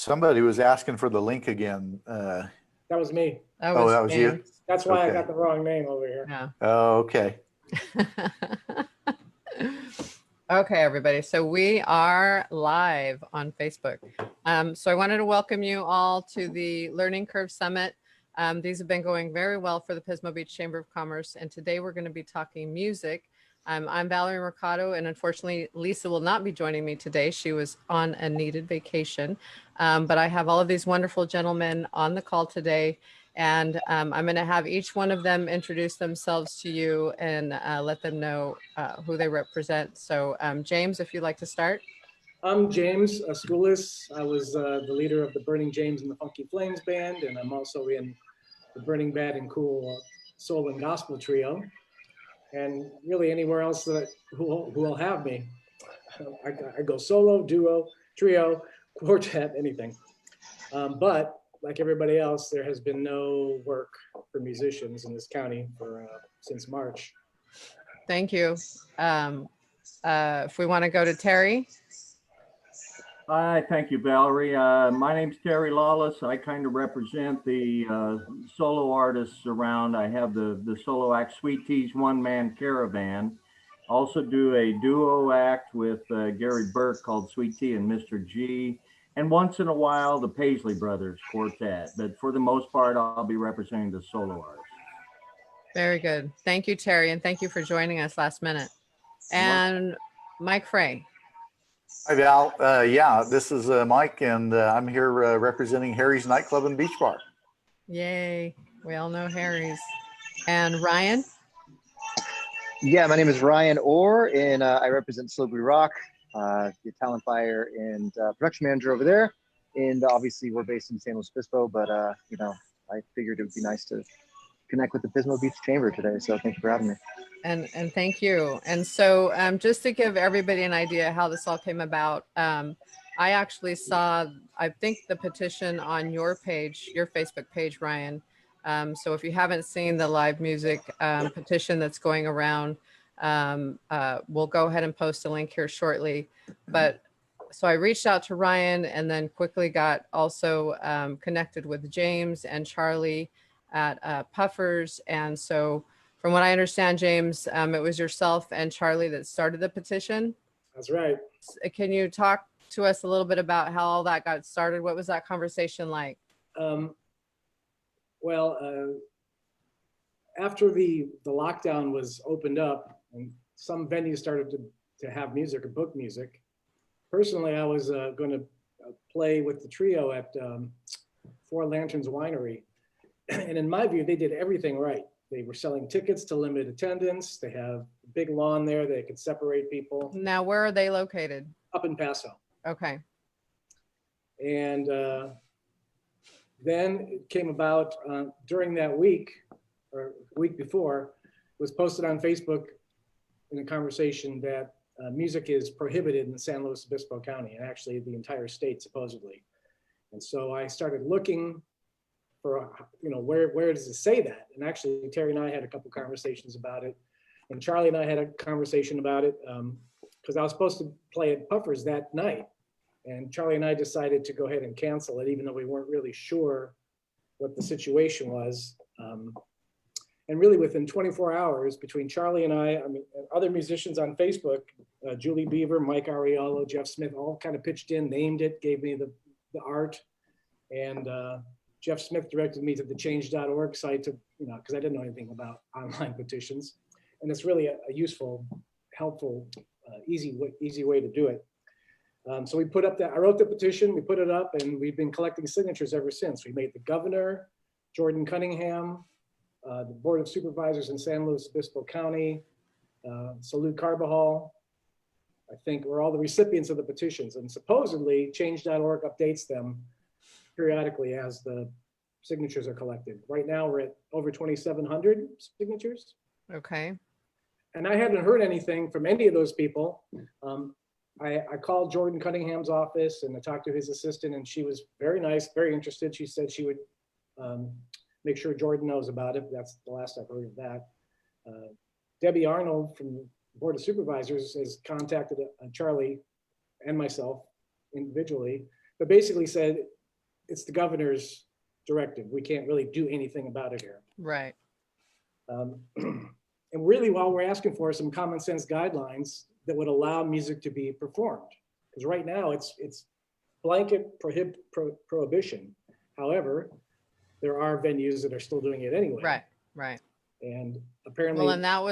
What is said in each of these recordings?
Somebody was asking for the link again. That was me. That Oh, was that was you? James. That's why I Okay. got the wrong name over here. Yeah. Oh, okay. Okay, everybody. So we are live on Facebook. So I wanted to welcome you all to the Learning Curve Summit. These have been going very well for the Pismo Beach Chamber of Commerce. And today we're going to be talking music. I'm Valerie Mercado, and unfortunately, Lisa will not be joining me today. She was on a needed vacation. But I have all of these wonderful gentlemen on the call today. And I'm going to have each one of them introduce themselves to you and let them know who they represent. So James, if you'd like to start. I'm James Scoolis. I was the leader of the Burning James and the Funky Flames band, and I'm also in the Burning Bad and Cool Soul and Gospel trio. And really anywhere else that who will have me. I go solo, duo, trio, quartet, anything. But like everybody else, there has been no work for musicians in this county for since March. Thank you. If we want to go to Terry. Hi, thank you, Valerie. My name's Terry Lawless. I kind of represent the solo artists around. I have the solo act Sweet Tea's One Man Caravan. Also do a duo act with Gary Burke called Sweet Tea and Mr. G. And once in a while, the Paisley Brothers Quartet. But for the most part, I'll be representing the solo artists. Very good. Thank you, Terry. And thank you for joining us last minute. And Mike Frey. Hi, Val. Yeah, this is Mike, and I'm here representing Harry's Nightclub and Beach Bar. Yay. We all know Harry's. And Ryan? Yeah, my name is Ryan Orr, and I represent SLO Brew Rock, the talent buyer and production manager over there. And obviously, we're based in San Luis Obispo, but you know, I figured it would be nice to connect with the Pismo Beach Chamber today. So thank you for having me. And thank you. And so just to give everybody an idea how this all came about, I actually saw, I think, the petition on your page, your Facebook page, Ryan. So if you haven't seen the live music petition that's going around, we'll go ahead and post a link here shortly. But so I reached out to Ryan and then quickly got also connected with James and Charlie at Puffers. And so from what I understand, James, it was yourself and Charlie that started the petition. That's right. Can you talk to us a little bit about how all that got started? What was that conversation like? After the lockdown was opened up and some venues started to have music or book music, personally, I was going to play with the trio at Four Lanterns Winery. And in my view, they did everything right. They were selling tickets to limited attendance. They have a big lawn there. They could separate people. Now, where are they located? Up in Paso. Okay. And then it came about during that week or week before, it was posted on Facebook in a conversation that music is prohibited in San Luis Obispo County and actually the entire state supposedly. And so I started looking for, you know, where does it say that? And actually Terry and I had a couple conversations about it, and Charlie and I had a conversation about it because I was supposed to play at Puffers that night, and Charlie and I decided to go ahead and cancel it, even though we weren't really sure what the situation was. And really within 24 hours between Charlie and I mean, other musicians on Facebook, Julie Beaver, Mike Ariello, Jeff Smith, all kind of pitched in, named it, gave me the art, and Jeff Smith directed me to the change.org site to, you know, because I didn't know anything about online petitions. And it's really a useful, helpful, easy way to do it. So we put up that, I wrote the petition, we put it up, and we've been collecting signatures ever since. We made the governor, Jordan Cunningham, the Board of Supervisors in San Luis Obispo County, Salud Carbajal. I think we're all the recipients of the petitions, and supposedly change.org updates them periodically as the signatures are collected. Right now we're at over 2,700 signatures. Okay. And I hadn't heard anything from any of those people. I called Jordan Cunningham's office and I talked to his assistant, and she was very nice, very interested. She said she would make sure Jordan knows about it. That's the last I've heard of that. Debbie Arnold from the Board of Supervisors has contacted Charlie and myself individually. but basically said it's the governor's directive. We can't really do anything about it here. Right. And really, all we're asking for is some common sense guidelines that would allow music to be performed. Because right now it's blanket prohibition. However, there are venues that are still doing it anyway. Right. Right. And apparently, Well, and that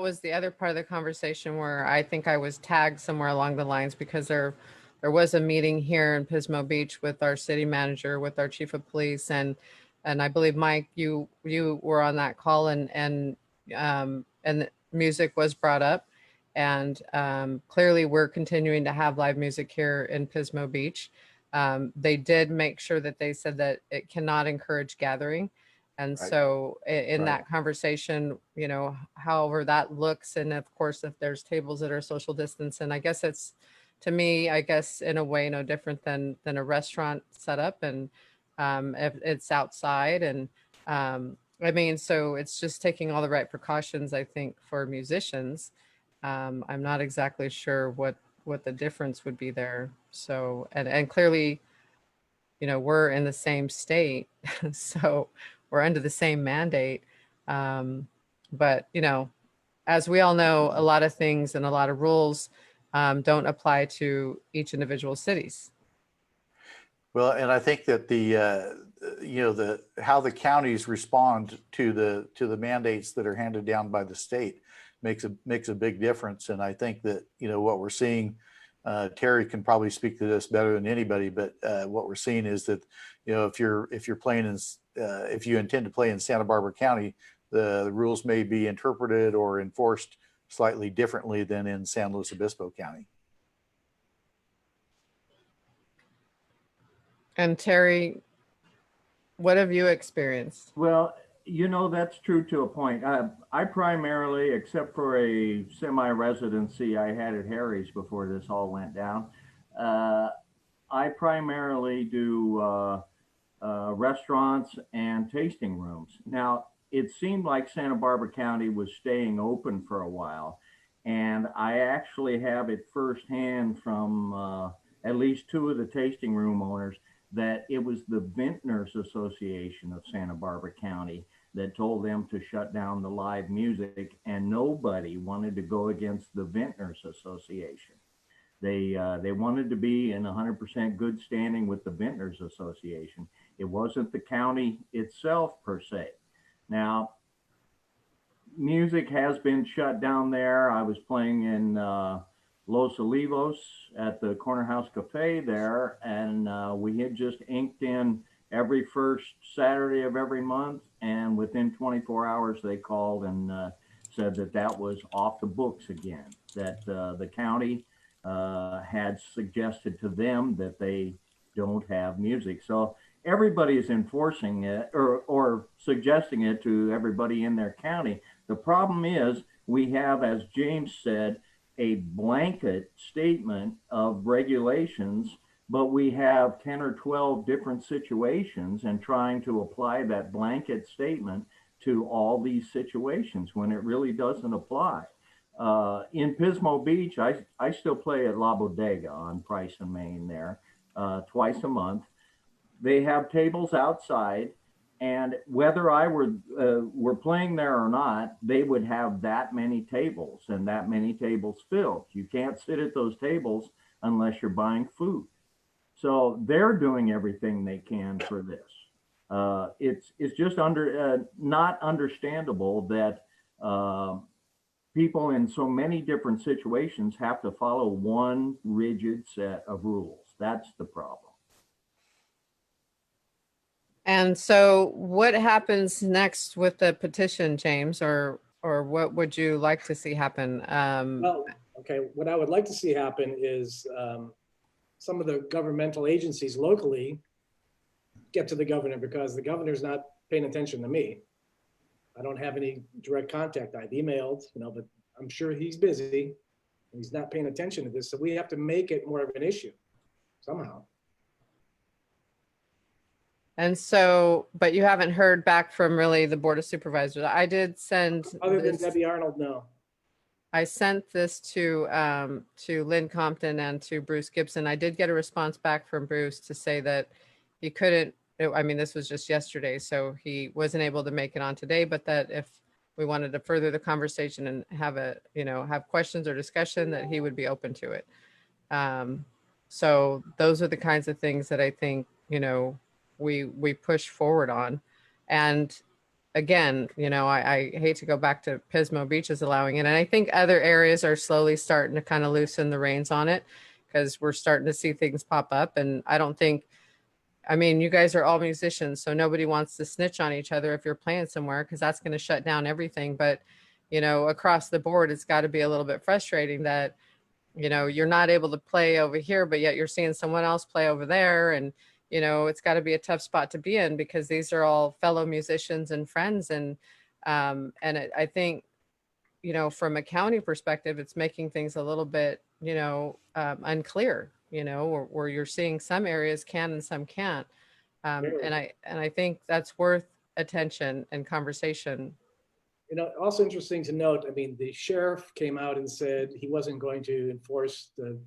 was the other part of the conversation where I think I was tagged somewhere along the lines, because there was a meeting here in Pismo Beach with our city manager, with our chief of police, and I believe, Mike, you were on that call, and music was brought up, and clearly we're continuing to have live music here in Pismo Beach. They did make sure that they said that it cannot encourage gathering. And Right. so in Right. that conversation, you know, however that looks, and of course, if there's tables that are social distance, and I guess it's, to me, I guess in a way, no different than a restaurant setup. And if it's outside, and I mean, so it's just taking all the right precautions, I think, for musicians. I'm not exactly sure what the difference would be there. So, and clearly, you know, we're in the same state, so we're under the same mandate. But, you know, as we all know, a lot of things and a lot of rules don't apply to each individual cities. Well, and I think that how the counties respond to the mandates that are handed down by the state makes a big difference. And I think that, you know, what we're seeing, Terry can probably speak to this better than anybody, but what we're seeing is that, you know, if you're playing in, if you intend to play in Santa Barbara County, the rules may be interpreted or enforced slightly differently than in San Luis Obispo County. And Terry, what have you experienced? Well, you know, that's true to a point. I primarily, except for a semi-residency I had at Harry's before this all went down, I primarily do restaurants and tasting rooms. Now, it seemed like Santa Barbara County was staying open for a while, and I actually have it firsthand from at least two of the tasting room owners that it was the Vintners Association of Santa Barbara County that told them to shut down the live music, and nobody wanted to go against the Vintners Association. They wanted to be in 100% good standing with the Vintners Association. It wasn't the county itself per se. Now, music has been shut down there. I was playing in Los Olivos at the Corner House Cafe there, and we had just inked in every first Saturday of every month, and within 24 hours they called and said that that was off the books again, that the county had suggested to them that they don't have music. So everybody is enforcing it or suggesting it to everybody in their county. The problem is we have, as James said, a blanket statement of regulations, but we have 10 or 12 different situations, and trying to apply that blanket statement to all these situations when it really doesn't apply. In Pismo Beach, I still play at La Bodega on Price and Main there twice a month. They have tables outside, and whether I were playing there or not, they would have that many tables and that many tables filled. You can't sit at those tables unless you're buying food. So they're doing everything they can for this. It's just not understandable that people in so many different situations have to follow one rigid set of rules. That's the problem. And so what happens next with the petition, James, or what would you like to see happen? well, okay, what I would like to see happen is some of the governmental agencies locally get to the governor, because the governor's not paying attention to me. I don't have any direct contact. I've emailed, you know, but I'm sure he's busy and he's not paying attention to this. So we have to make it more of an issue somehow. And so, but you haven't heard back from really the Board of Supervisors. I did send Other than this- Debbie Arnold, no. I sent this to Lynn Compton and to Bruce Gibson. I did get a response back from Bruce to say that he couldn't, I mean, this was just yesterday, so he wasn't able to make it on today, but that if we wanted to further the conversation and have have questions or discussion, that he would be open to it. So those are the kinds of things that I think, we push forward on. And again, I hate to go back to Pismo Beaches allowing it. And I think other areas are slowly starting to kind of loosen the reins on it, because we're starting to see things pop up. And I mean, you guys are all musicians, so nobody wants to snitch on each other if you're playing somewhere, because that's going to shut down everything. But, across the board, it's got to be a little bit frustrating that, you're not able to play over here, but yet you're seeing someone else play over there. And, it's got to be a tough spot to be in, because these are all fellow musicians and friends. And I think, from a county perspective, it's making things a little bit, unclear, where you're seeing some areas can and some can't. And I think that's worth attention and conversation. Also interesting to note, I mean, the sheriff came out and said he wasn't going to enforce the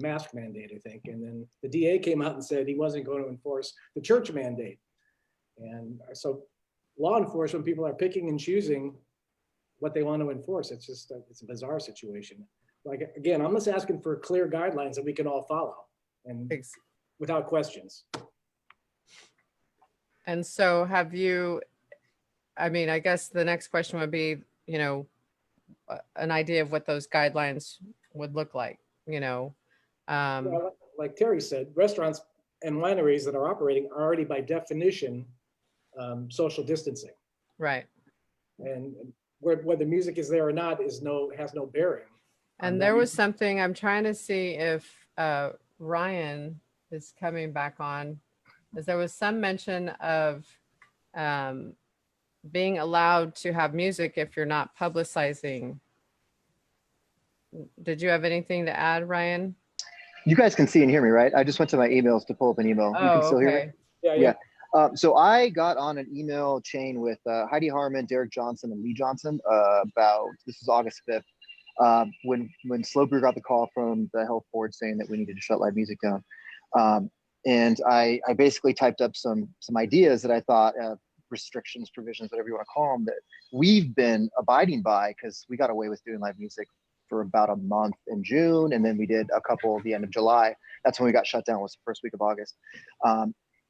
mask mandate, I think. And then the DA came out and said he wasn't going to enforce the church mandate. And so law enforcement people are picking and choosing what they want to enforce. It's just, it's a bizarre situation. Like, again, I'm just asking for clear guidelines that we can all follow and without questions. And so I guess the next question would be, an idea of what those guidelines would look like, Well, like Terry said, restaurants and wineries that are operating are already by definition social distancing. Right. And whether music is there or not has no bearing. And there was something, I'm trying to see if Ryan is coming back on, as there was some mention of being allowed to have music if you're not publicizing. Did you have anything to add, Ryan? You guys can see and hear me, right? I just went to my emails to pull up an email. You can still hear me? Yeah. So I got on an email chain with Heidi Harmon, Derek Johnson, and Lee Johnson about, this was August 5th, when SLO Brew got the call from the health board saying that we needed to shut live music down. And I basically typed up some ideas that I thought, restrictions, provisions, whatever you want to call them, that we've been abiding by, because we got away with doing live music for about a month in June, and then we did a couple at the end of July. That's when we got shut down, was the first week of August.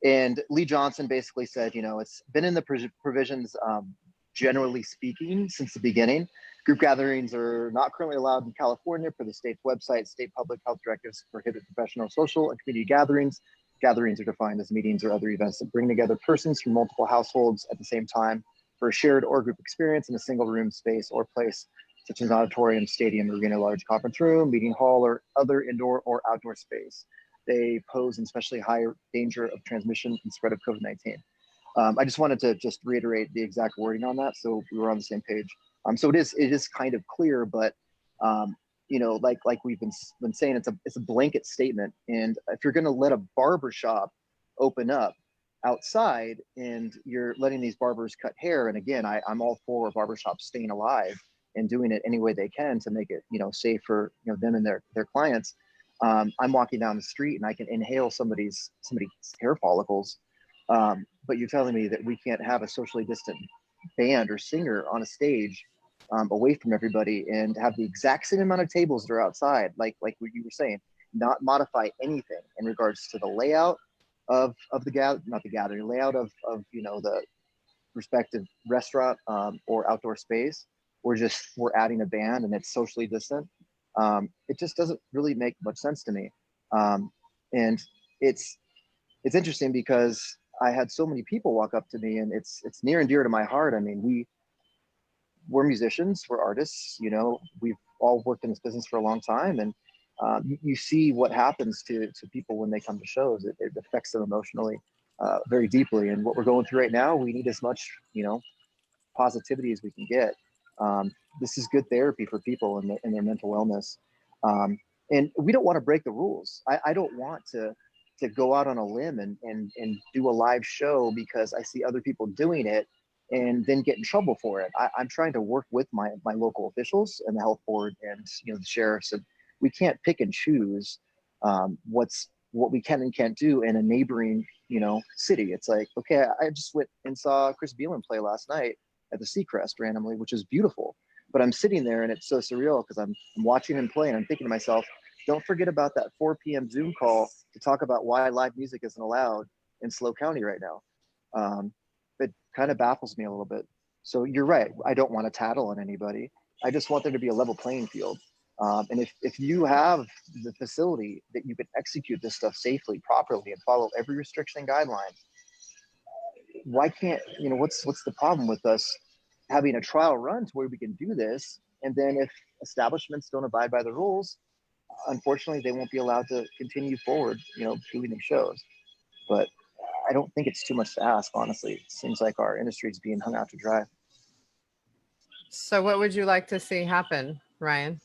And Lee Johnson basically said, it's been in the provisions, generally speaking, since the beginning. Group gatherings are not currently allowed in California per the state's website. State public health directives prohibit professional, social, and community gatherings. Gatherings are defined as meetings or other events that bring together persons from multiple households at the same time for a shared or group experience in a single room, space, or place, such as an auditorium, stadium, arena, large conference room, meeting hall, or other indoor or outdoor space. They pose an especially higher danger of transmission and spread of COVID-19. I just wanted to just reiterate the exact wording on that, so we were on the same page. So it is kind of clear, but like we've been saying, it's a blanket statement. And if you're going to let a barber shop open up outside and you're letting these barbers cut hair, and again, I'm all for barbershops staying alive and doing it any way they can to make it safe for them and their clients. I'm walking down the street and I can inhale somebody's hair follicles, but you're telling me that we can't have a socially distant band or singer on a stage away from everybody and have the exact same amount of tables that are outside, like what you were saying, not modify anything in regards to the layout of the layout of the respective restaurant or outdoor space. We're adding a band and it's socially distant. It just doesn't really make much sense to me. And it's interesting because I had so many people walk up to me, and it's near and dear to my heart. I mean, we're musicians, we're artists, we've all worked in this business for a long time, and you see what happens to people when they come to shows. It affects them emotionally very deeply. And what we're going through right now, we need as much positivity as we can get. This is good therapy for people and their mental wellness. And we don't want to break the rules. I don't want to go out on a limb and do a live show because I see other people doing it and then get in trouble for it. I'm trying to work with my local officials and the health board and the sheriffs, and we can't pick and choose what we can and can't do in a neighboring city. It's like, okay, I just went and saw Chris Beelan play last night at the Seacrest randomly, which is beautiful. But I'm sitting there and it's so surreal because I'm watching him play and I'm thinking to myself, don't forget about that 4 p.m. Zoom call to talk about why live music isn't allowed in SLO County right now. It kind of baffles me a little bit. So you're right. I don't want to tattle on anybody. I just want there to be a level playing field. And if you have the facility that you can execute this stuff safely, properly, and follow every restriction and guideline, why can't, what's the problem with us having a trial run to where we can do this? And then if establishments don't abide by the rules, unfortunately, they won't be allowed to continue forward, doing these shows. But I don't think it's too much to ask, honestly. It seems like our industry is being hung out to dry. So what would you like to see happen, Ryan?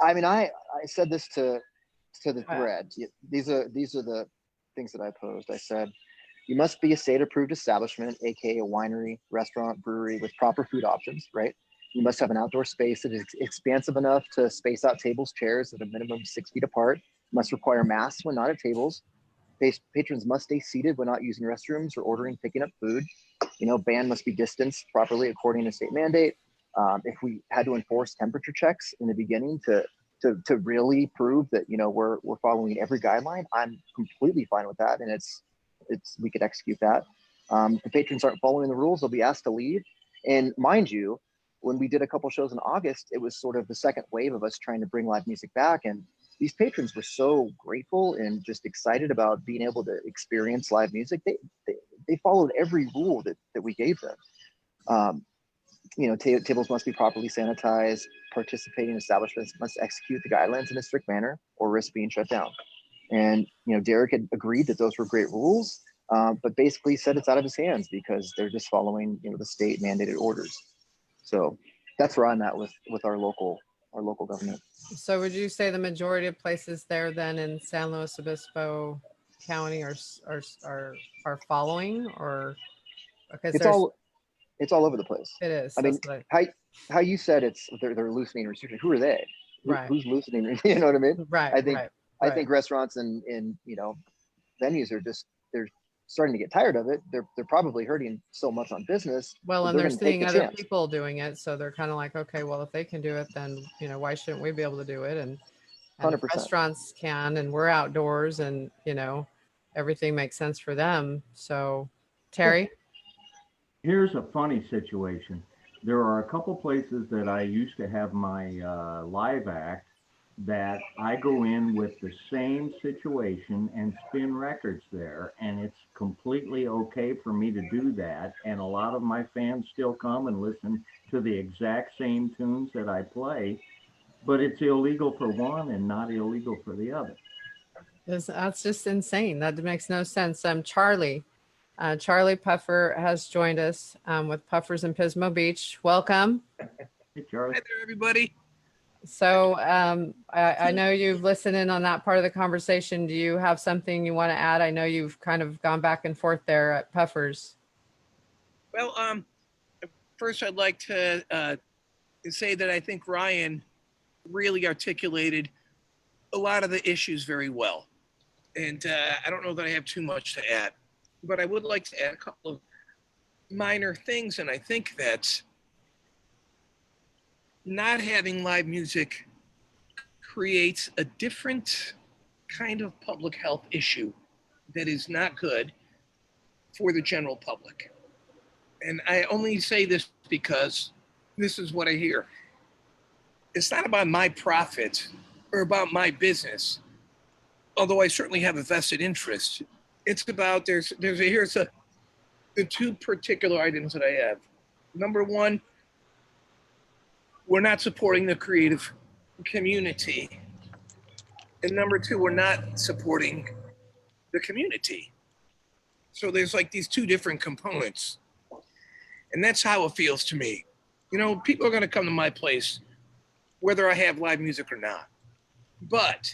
I mean, I said this to the thread. These are the things that I posed. I said, you must be a state-approved establishment, aka a winery, restaurant, brewery with proper food options, right? You must have an outdoor space that is expansive enough to space out tables, chairs at a minimum 6 feet apart. Must require masks when not at tables. Patrons must stay seated when not using restrooms or picking up food. Band must be distanced properly according to state mandate. If we had to enforce temperature checks in the beginning to really prove that we're following every guideline, I'm completely fine with that, and we could execute that. If the patrons aren't following the rules, they'll be asked to leave. And mind you, when we did a couple shows in August, it was sort of the second wave of us trying to bring live music back, and these patrons were so grateful and just excited about being able to experience live music. They followed every rule that we gave them. Tables must be properly sanitized. Participating establishments must execute the guidelines in a strict manner or risk being shut down. And, Derek had agreed that those were great rules, but basically said it's out of his hands because they're just following, the state mandated orders. So that's where I'm at with our local government. So would you say the majority of places there then in San Luis Obispo County are following, or because it's all over the place. It is. I mean, how you said they're loosening restrictions. Who are they? Right. Who's loosening? You know what I mean? Right. I think restaurants and venues are they're starting to get tired of it. They're probably hurting so much on business. Well, and they're seeing other people doing it, so they're kind of like, okay, well, if they can do it, then why shouldn't we be able to do it? And 100%. Restaurants can, and we're outdoors, and everything makes sense for them. So, Terry. Here's a funny situation. There are a couple places that I used to have my live act that I go in with the same situation and spin records there, and it's completely okay for me to do that. And a lot of my fans still come and listen to the exact same tunes that I play, but it's illegal for one and not illegal for the other. That's just insane. That makes no sense. Charlie Puffer has joined us with Puffers in Pismo Beach. Welcome. Hey, Charlie. Hi there, everybody. So I know you've listened in on that part of the conversation. Do you have something you want to add? I know you've kind of gone back and forth there at Puffers. Well, first I'd like to say that I think Ryan really articulated a lot of the issues very well. And I don't know that I have too much to add, but I would like to add a couple of minor things. And I think that not having live music creates a different kind of public health issue that is not good for the general public. And I only say this because this is what I hear. It's not about my profit or about my business, although I certainly have a vested interest. It's about, here's the two particular items that I have. Number one, we're not supporting the creative community. And number two, we're not supporting the community. So there's like these two different components. And that's how it feels to me. People are going to come to my place whether I have live music or not. But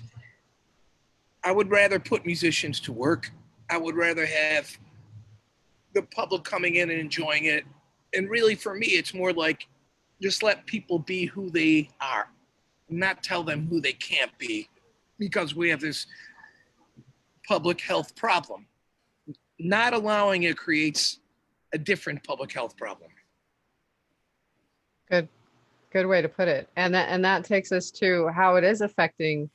I would rather put musicians to work. I would rather have the public coming in and enjoying it. And really, for me, it's more like just let people be who they are, not tell them who they can't be, because we have this public health problem. Not allowing it creates a different public health problem. Good way to put it. And that takes us to how it is affecting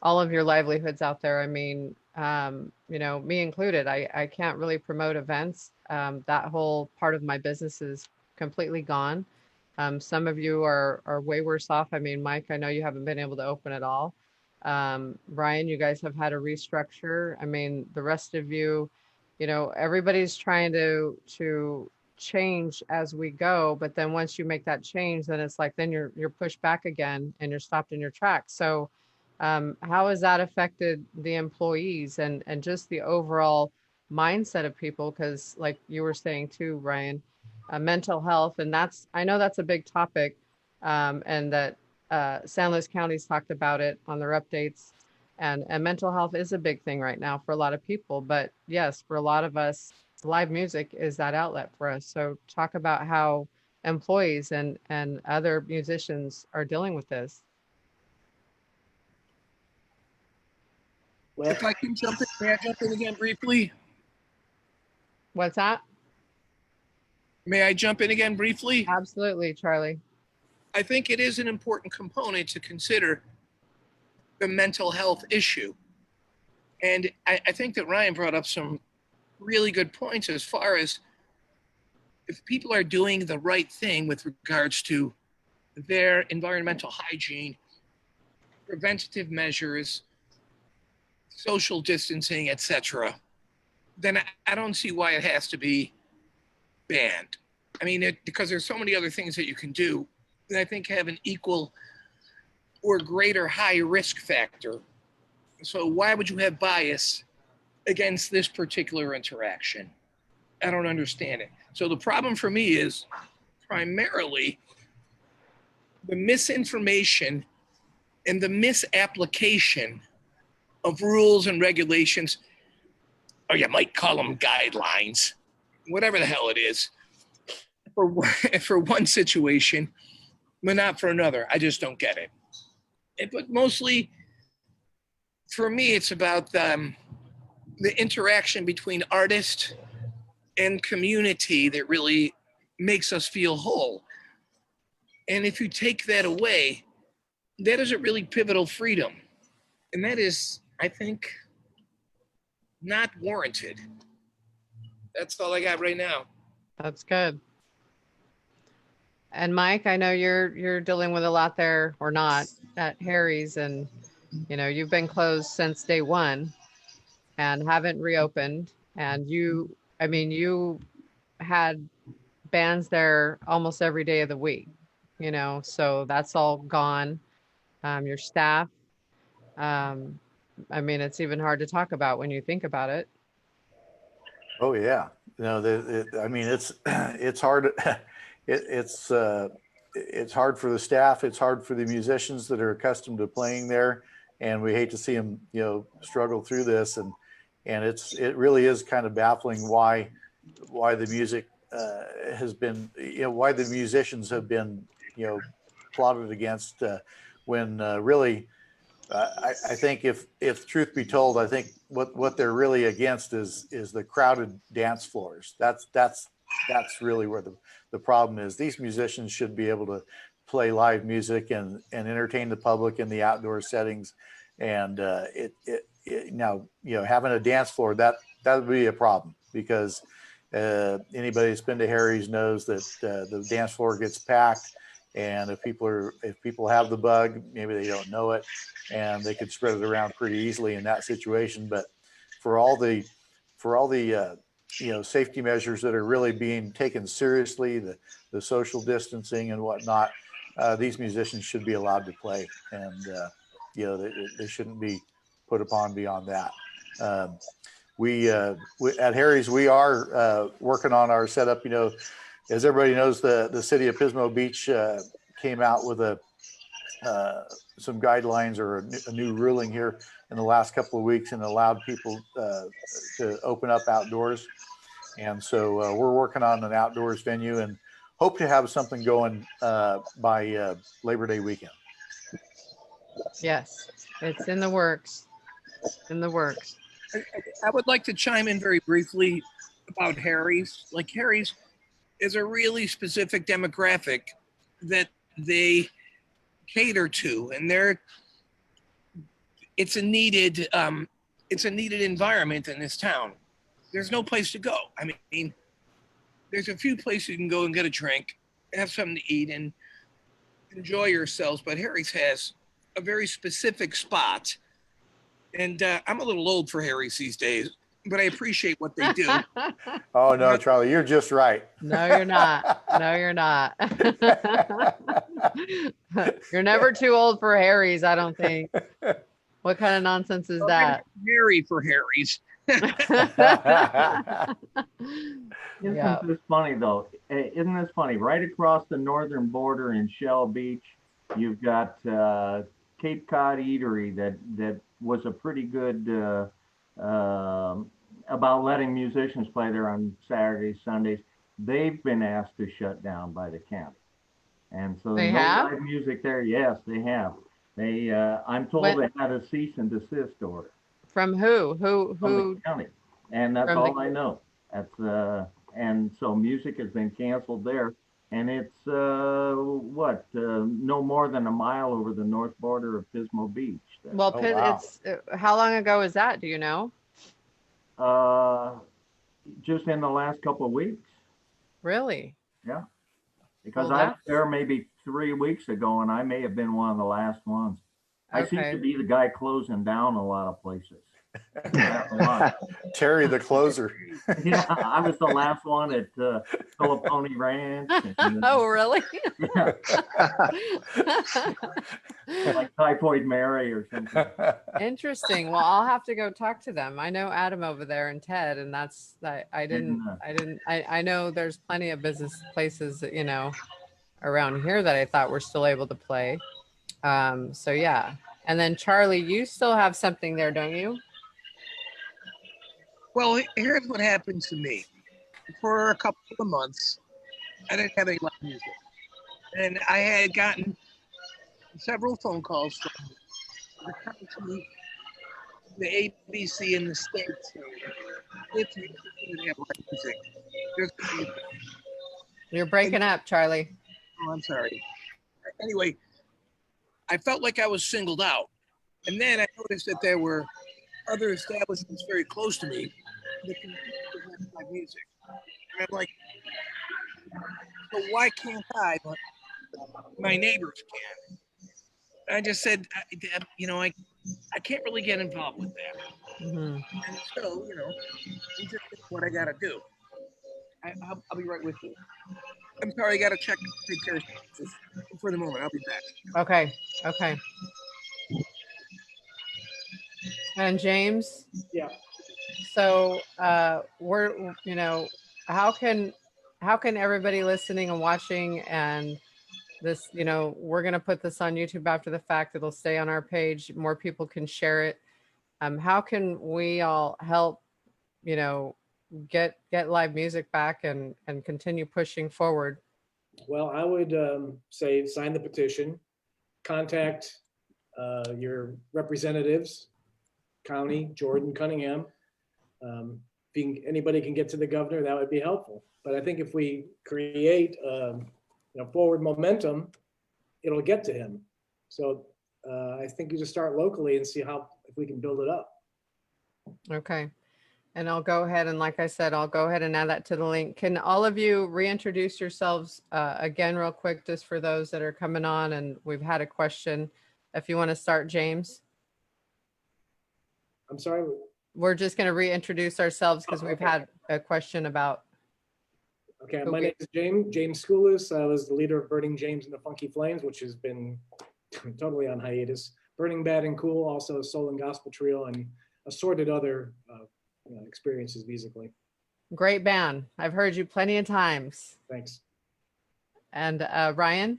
all of your livelihoods out there. I mean, you know, me included, I can't really promote events. That whole part of my business is completely gone. Some of you are way worse off. I mean, Mike, I know you haven't been able to open at all. Ryan, you guys have had a restructure. I mean, the rest of you, you know, everybody's trying to change as we go, but then once you make that change, then it's like, then you're pushed back again and you're stopped in your tracks. So how has that affected the employees and just the overall mindset of people? Because like you were saying too, Ryan, mental health, and I know that's a big topic, and that San Luis County's talked about it on their updates, and mental health is a big thing right now for a lot of people. But yes, for a lot of us, live music is that outlet for us. So talk about how employees and other musicians are dealing with this. Well, If I can jump in, may I jump in again briefly? What's that? May I jump in again briefly? Absolutely, Charlie. I think it is an important component to consider the mental health issue. And I think that Ryan brought up some really good points as far as if people are doing the right thing with regards to their environmental hygiene, preventative measures, social distancing, etc., then I don't see why it has to be banned. I mean, because there's so many other things that you can do that I think have an equal or greater high risk factor. So why would you have bias against this particular interaction? I don't understand it. So the problem for me is primarily the misinformation and the misapplication of rules and regulations, or you might call them guidelines, whatever the hell it is, for one situation, but not for another. I just don't get it. But mostly, for me, it's about the interaction between artist and community that really makes us feel whole. And if you take that away, that is a really pivotal freedom. And that is, I think, not warranted. That's all I got right now. That's good. And Mike, I know you're dealing with a lot there, or not, at Harry's, and you know, you've been closed since day one and haven't reopened. And you had bands there almost every day of the week, you know, so that's all gone. Your staff, I mean, it's even hard to talk about when you think about it. Oh yeah, you know, I mean, it's hard. It's hard for the staff. It's hard for the musicians that are accustomed to playing there, and we hate to see them, you know, struggle through this. And it really is kind of baffling why the music has been, you know, why the musicians have been, you know, plotted against when really. I think if truth be told, I think what they're really against is the crowded dance floors. That's really where the problem is. These musicians should be able to play live music and entertain the public in the outdoor settings. And now, you know, having a dance floor, that would be a problem, because anybody that's been to Harry's knows that the dance floor gets packed. And if people have the bug, maybe they don't know it, and they could spread it around pretty easily in that situation. But for all the you know, safety measures that are really being taken seriously, the social distancing and whatnot, these musicians should be allowed to play, and you know, they shouldn't be put upon beyond that. We at Harry's, we are working on our setup. You know, as everybody knows, the city of Pismo Beach came out with some guidelines or a new ruling here in the last couple of weeks, and allowed people to open up outdoors. And so we're working on an outdoors venue and hope to have something going by Labor Day weekend. Yes, it's in the works. In the works. I would like to chime in very briefly about Harry's. Like Harry's is a really specific demographic that they cater to, and it's a needed environment in this town. There's no place to go. I mean, there's a few places you can go and get a drink, have something to eat, and enjoy yourselves. But Harry's has a very specific spot. And I'm a little old for Harry's these days, but I appreciate what they do. Oh, no, Charlie, you're just right. No, you're not. No, you're not. You're never too old for Harry's, I don't think. What kind of nonsense is that? Harry for Harry's. Isn't this funny though? Isn't this funny? Right across the northern border in Shell Beach, you've got Cape Cod Eatery that was a pretty good about letting musicians play there on Saturdays, Sundays. They've been asked to shut down by the county, and so They no have? live music there. Yes, they have. They I'm told When- they had a cease and desist order From who? from the county, and that's From the- all I know. That's and so music has been canceled there, and it's no more than a mile over the north border of Pismo Beach. there. Well, Oh, wow. it's how long ago is that? Do you know? Just in the last couple of weeks, Really? because Well, I was that's- there maybe 3 weeks ago, and I may have been one of the last ones. I seem Okay. to be the guy closing down a lot of places. A lot. Terry, the closer. Yeah, I was the last one at Philipponi Ranch. And, Oh, really? yeah, like Typhoid Mary or something. Interesting. Well, I'll have to go talk to them. I know Adam over there and Ted, and I know there's plenty of business places that, around here that I thought were still able to play. So yeah. And then Charlie, you still have something there, don't you? Well, here's what happened to me. For a couple of months, I didn't have any live music. And I had gotten several phone calls from the county, the ABC in the States. If you didn't have live music, there's gonna be- You're breaking up, Charlie. oh, I'm sorry. Anyway, I felt like I was singled out. And then I noticed that there were other establishments very close to me that can present my music. And I'm like, so why can't I? But my neighbors can. I just said, I can't really get involved with that. Mhm. And so, it's just what I got to do. I'll be right with you. I'm sorry, I got to take care of this for the moment. I'll be back. Okay. Okay. And James? Yeah. So we're, how can everybody listening and watching and this, we're going to put this on YouTube after the fact. It'll stay on our page. More people can share it. How can we all help, get live music back and continue pushing forward? Well, I would say sign the petition, contact your representatives, county, Jordan, Cunningham. Anybody can get to the governor, that would be helpful. But I think if we create forward momentum, it'll get to him. So I think you just start locally and see if we can build it up. Okay. And I'll go ahead and, like I said, I'll go ahead and add that to the link. Can all of you reintroduce yourselves again real quick, just for those that are coming on and we've had a question? If you want to start, James. I'm sorry. We're just going to reintroduce ourselves because we've had a question about. Okay, my name is James Scoolis. I was the leader of Burning James and the Funky Flames, which has been totally on hiatus. Burning Bad and Cool, also Soul and Gospel Trio, and assorted other experiences musically. Great band. I've heard you plenty of times. Thanks. And Ryan?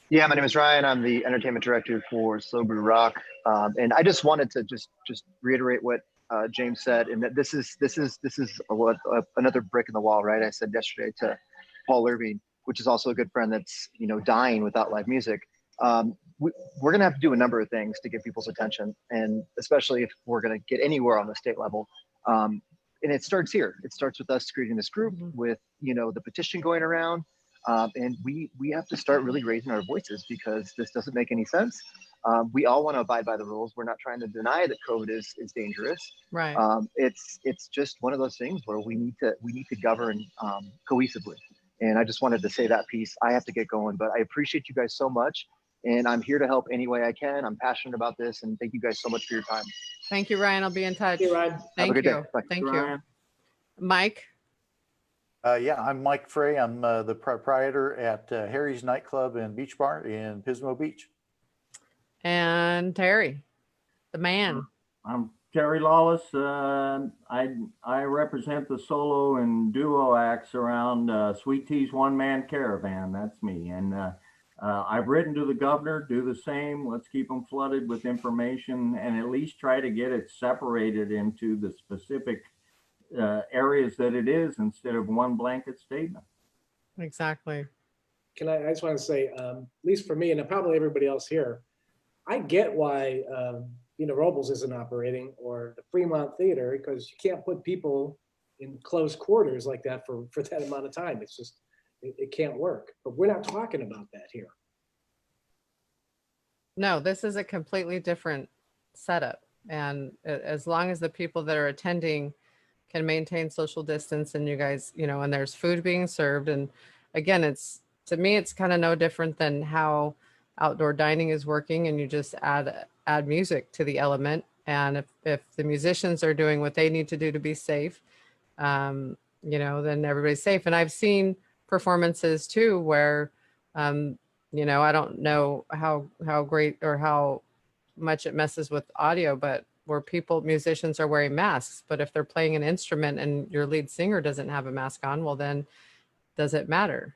Yeah, my name is Ryan. I'm the entertainment director for SLO Brew Rock. And I just wanted to just reiterate what James said, and that this is another brick in the wall, right? I said yesterday to Paul Irving, which is also a good friend that's dying without live music. We're going to have to do a number of things to get people's attention, and especially if we're going to get anywhere on the state level. And it starts here. It starts with us creating this group, with the petition going around, and we have to start really raising our voices, because this doesn't make any sense. We all want to abide by the rules. We're not trying to deny that COVID is dangerous. Right. It's just one of those things where we need to govern cohesively. And I just wanted to say that piece. I have to get going, but I appreciate you guys so much, and I'm here to help any way I can. I'm passionate about this, and thank you guys so much for your time. Thank you, Ryan. I'll be in touch. Hey, Ryan. Thank good you. day. Bye. Thank you. Ryan. Mike? Yeah, I'm Mike Frey. I'm the proprietor at Harry's Nightclub and Beach Bar in Pismo Beach. And Terry, the man. I'm Terry Lawless. I represent the solo and duo acts around Sweet Tea's One Man Caravan. That's me. And I've written to the governor, do the same. Let's keep them flooded with information, and at least try to get it separated into the specific areas that it is, instead of one blanket statement. Exactly. I just want to say, at least for me, and probably everybody else here, I get why Robles isn't operating, or the Fremont Theater, because you can't put people in close quarters like that for that amount of time. It's just, it can't work. But we're not talking about that here. No, this is a completely different setup. And as long as the people that are attending can maintain social distance, and you guys, and there's food being served. And again, to me, it's kind of no different than how outdoor dining is working, and you just add music to the element. And if the musicians are doing what they need to do to be safe, then everybody's safe. And I've seen performances too where I don't know how great or how much it messes with audio, but where musicians are wearing masks, but if they're playing an instrument and your lead singer doesn't have a mask on, well, then does it matter?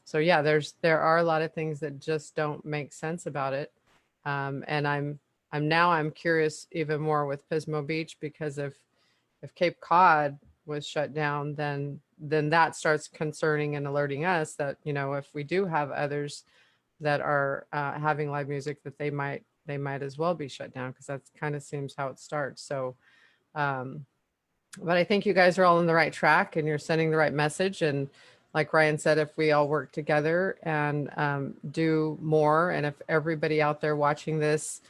So yeah, there are a lot of things that just don't make sense about it. And I'm curious even more with Pismo Beach, because if Cape Cod was shut down, then that starts concerning and alerting us that, if we do have others that are having live music, that they might as well be shut down, because that kind of seems how it starts. So, but I think you guys are all on the right track, and you're sending the right message. And like Ryan said, if we all work together and do more, and if everybody out there watching this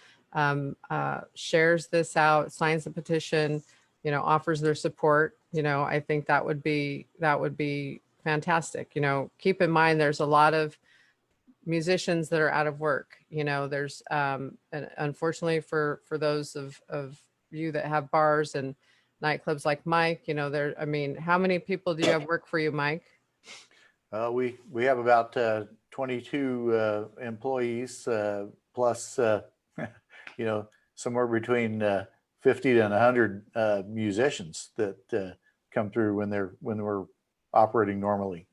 shares this out, signs the petition, offers their support, I think that would be fantastic. Keep in mind, there's a lot of musicians that are out of work. There's unfortunately for those of you that have bars and nightclubs like Mike, how many people do you have work for you, Mike? We have about 22 employees, plus somewhere between 50 and 100 musicians that come through when we're operating normally.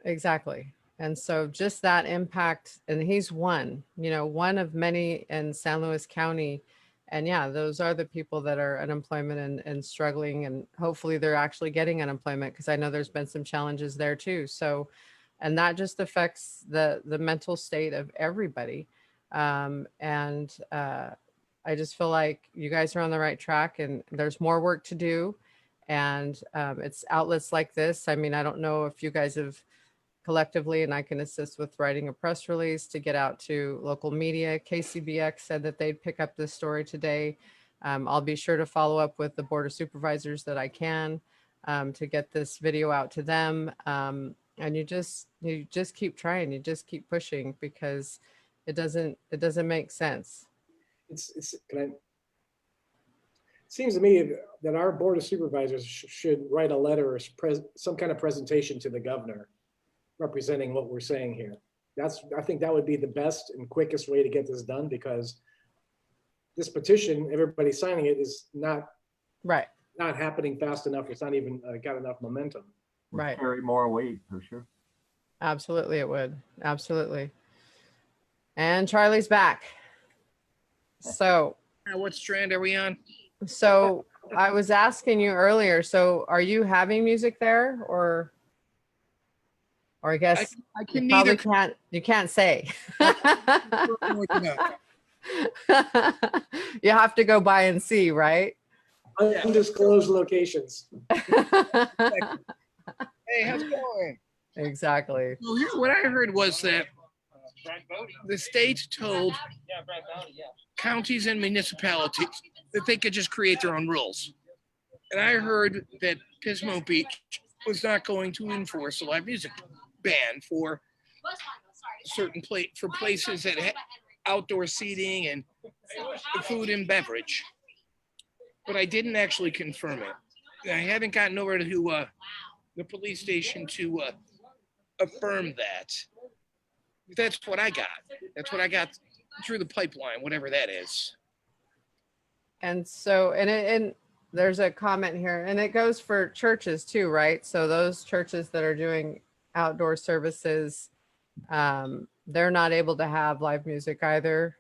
Exactly. And so just that impact, and he's one of many in San Luis County. And yeah, those are the people that are unemployment and struggling, and hopefully they're actually getting unemployment, because I know there's been some challenges there too. So, and that just affects the mental state of everybody. I just feel like you guys are on the right track, and there's more work to do. And it's outlets like this. I don't know if you guys have collectively, and I can assist with writing a press release to get out to local media. KCBX said that they'd pick up this story today. I'll be sure to follow up with the Board of Supervisors that I can to get this video out to them. And you just keep trying, you just keep pushing, because it doesn't make sense. It seems to me that our Board of Supervisors should write a letter or some kind of presentation to the governor representing what we're saying here. I think that would be the best and quickest way to get this done, because this petition, everybody signing it, is not happening fast enough. It's not even got enough momentum. Right. Carry more weight for sure. Absolutely, it would. Absolutely. And Charlie's back. So What strand are we on? So I was asking you earlier, so are you having music there or I guess I you can probably neither. you can't say. confirm nor deny. You have to go by and see, right? Undisclosed locations. Hey, how's it going? Exactly. Well, here, what I heard was that the state told counties and municipalities that they could just create their own rules. And I heard that Pismo Beach was not going to enforce a live music ban for certain for places that had outdoor seating and food and beverage. But I didn't actually confirm it. I haven't gotten over to the police station to affirm that. That's what I got. That's what I got through the pipeline, whatever that is. And so, and there's a comment here, and it goes for churches too, right? So those churches that are doing outdoor services, they're not able to have live music either.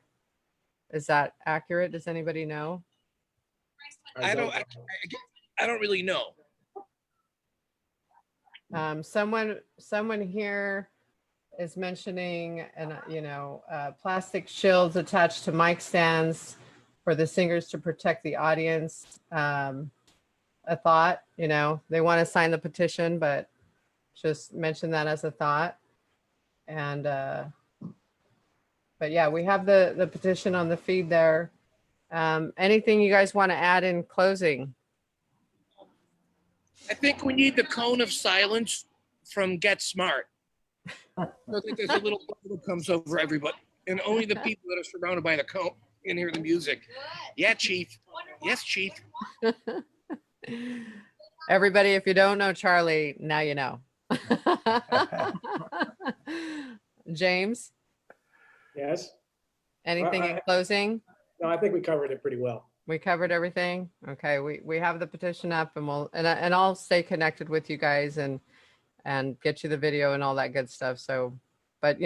Is that accurate? Does anybody know? I don't really know. Someone here is mentioning, and plastic shields attached to mic stands for the singers to protect the audience. A thought, they want to sign the petition, but just mention that as a thought. And but yeah, we have the petition on the feed there. Anything you guys want to add in closing? I think we need the cone of silence from Get Smart. I think there's a little bubble that comes over everybody, and only the people that are surrounded by the cone can hear the music. Yeah, Chief. Yes, Chief. Everybody, if you don't know Charlie, now you know. James, Yes. anything in closing? No, I think we covered it pretty well. We covered everything. Okay, we have the petition up, and I'll stay connected with you guys and get you the video and all that good stuff. So, but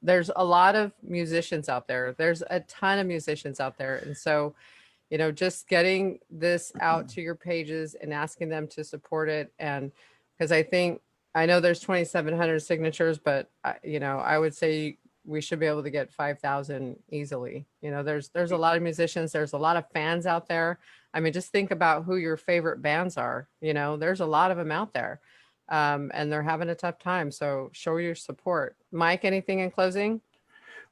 there's a lot of musicians out there. There's a ton of musicians out there, and so just getting this out to your pages and asking them to support it, and because I know there's 2,700 signatures, but I would say we should be able to get 5,000 easily. There's a lot of musicians. There's a lot of fans out there. I mean, just think about who your favorite bands are. There's a lot of them out there, and they're having a tough time. So show your support. Mike, anything in closing?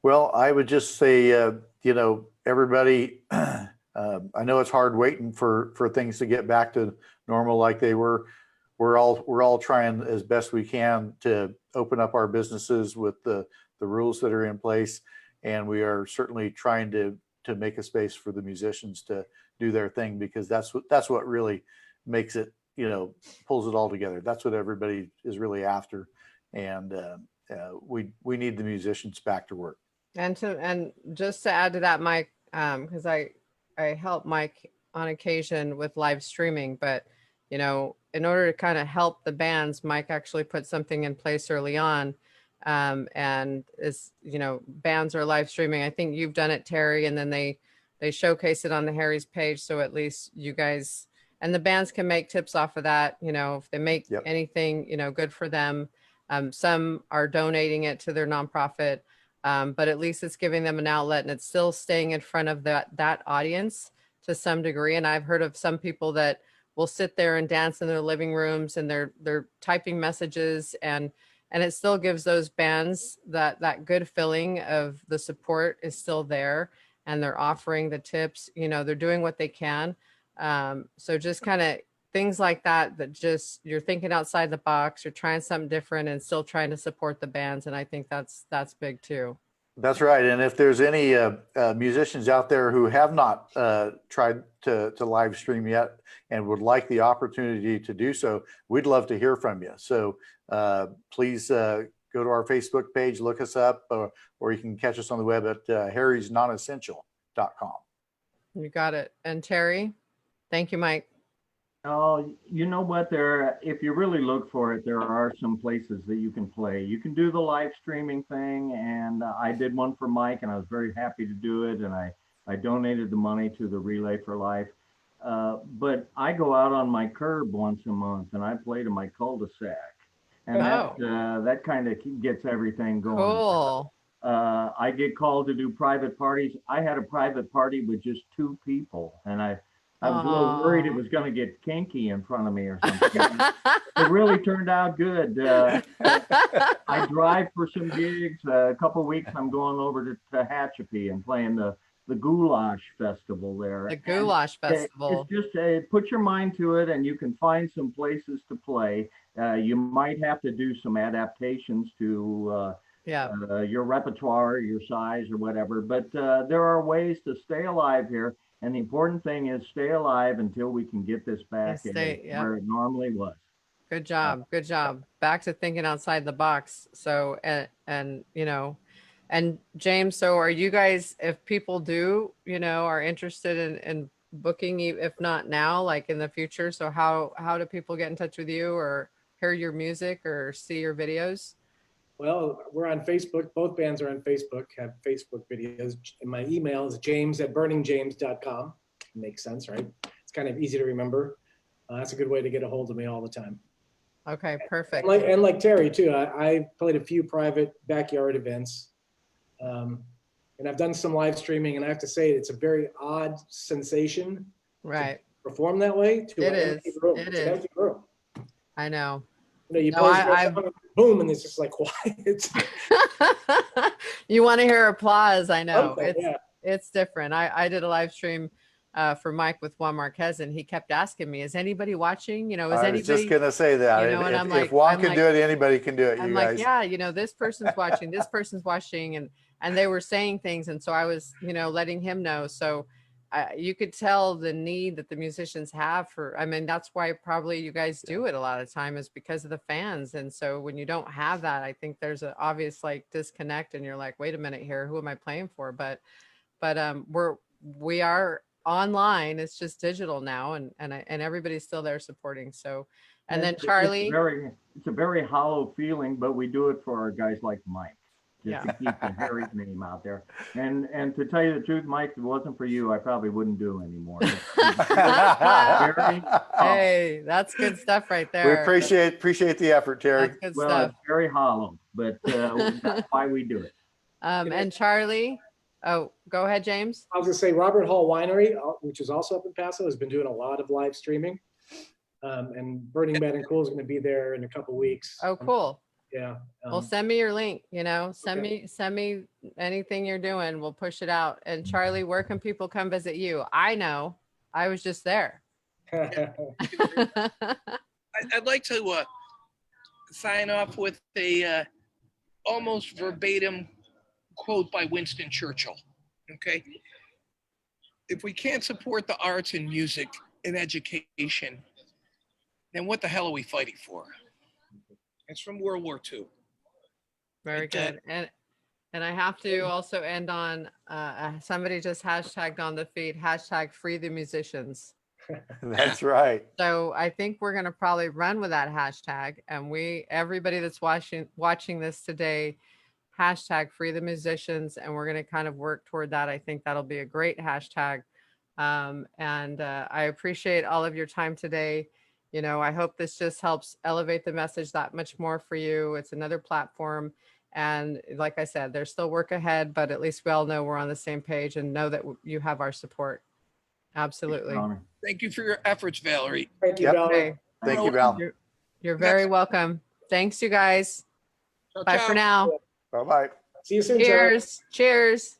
Well, I would just say, everybody, I know it's hard waiting for things to get back to normal like they were. We're all trying as best we can to open up our businesses with the rules that are in place, and we are certainly trying to make a space for the musicians to do their thing, because that's what really makes it, pulls it all together. That's what everybody is really after, and we need the musicians back to work. And just to add to that, Mike, because I help Mike on occasion with live streaming, but in order to kind of help the bands, Mike actually put something in place early on. And is, bands are live streaming. I think you've done it, Terry, and then they showcase it on the Harry's page. So at least you guys and the bands can make tips off of that. If they make anything, good for them. Some are donating it to their nonprofit, but at least it's giving them an outlet, and it's still staying in front of that audience to some degree. And I've heard of some people that will sit there and dance in their living rooms, and they're typing messages, and it still gives those bands that good feeling of the support is still there, and they're offering the tips. They're doing what they can. So just kind of things like that just, you're thinking outside the box, you're trying something different and still trying to support the bands. And I think that's big too. That's right. And if there's any musicians out there who have not tried to live stream yet and would like the opportunity to do so, we'd love to hear from you. So please go to our Facebook page, look us up, or you can catch us on the web at harrysnonessential.com. You got it. And Terry, thank you, Mike. Oh, you know what? If you really look for it, there are some places that you can play. You can do the live streaming thing, and I did one for Mike, and I was very happy to do it. And I I donated the money to the Relay for Life. But I go out on my curb once a month and I play to my cul-de-sac. And that kind of gets everything going. Cool. I get called to do private parties. I had a private party with just 2 people, and I was a little worried it was going to get kinky in front of me or something. It really turned out good. I drive for some gigs. A couple of weeks, I'm going over to Tehachapi and playing the Goulash Festival there. The Goulash Festival. It's just put your mind to it, and you can find some places to play. You might have to do some adaptations to your repertoire, your size, or whatever. But there are ways to stay alive here, and the important thing is stay alive until we can get this back where it normally was. Good job. Good job. Back to thinking outside the box. So, and you know, and James, so are you guys, if people do, you know, are interested in booking you, if not now, like in the future, so how do people get in touch with you or hear your music or see your videos? Well, we're on Facebook. Both bands are on Facebook, have Facebook videos. And my email is james@burningjames.com. Makes sense, right? It's kind of easy to remember. That's a good way to get a hold of me all the time. Okay, perfect. And like Terry too, I played a few private backyard events. And I've done some live streaming, and I have to say it's a very odd sensation. Right. To perform that way to It an is. empty room. It It's is. an empty room. I know. You know, you No, play a song, boom, and it's just like quiet. You want to hear applause. I know. Something, It's different. I did a live stream for Mike with Juan Marquez, and he kept asking me, is anybody watching? You know, is I anybody? was just going to say that. You know, and I'm If Juan can do it, anybody can do it, I'm you like, guys. yeah, you know, this person's watching, this person's watching, and they were saying things. And so I was, you know, letting him know. So you could tell the need that the musicians have for, I mean, that's why probably you guys do it a lot of time is because of the fans. And so when you don't have that, I think there's an obvious like disconnect and you're like, wait a minute here, who am I playing for? But we are online. It's just digital now. And everybody's still there supporting. So, and then Charlie. It's a very hollow feeling, but we do it for our guys like Mike. Just to keep the Harry's name out there. And to tell you the truth, Mike, if it wasn't for you, I probably wouldn't do it anymore. Hey, that's good stuff right there. We appreciate the effort, Terry. That's good well, stuff. It's very hollow, but that's why we do it. And Charlie, oh, go ahead, James. I was gonna say Robert Hall Winery, which is also up in Paso, has been doing a lot of live streaming. And Burning Bad and Cool is gonna be there in a couple weeks. Oh, cool. Yeah. Well, send me your link, you know, send me anything you're doing. We'll push it out. And Charlie, where can people come visit you? I know, I was just there. I'd like to sign off with a almost verbatim quote by Winston Churchill. Okay. If we can't support the arts and music and education, then what the hell are we fighting for? It's from World War II. Very good. And I have to also end on somebody just hashtagged on the feed, hashtag free the musicians. That's right. So I think we're going to probably run with that hashtag, and everybody that's watching this today, hashtag free the musicians, and we're going to kind of work toward that. I think that'll be a great hashtag. And I appreciate all of your time today. You know, I hope this just helps elevate the message that much more for you. It's another platform. And like I said, there's still work ahead, but at least we all know we're on the same page and know that you have our support. Absolutely. Thank you for your efforts, Valerie. Thank you, Yep. Valerie. Thank you, Val. You're very welcome. Thanks, you guys. Bye for now. Bye-bye. See you soon, Charlie. Cheers. Cheers.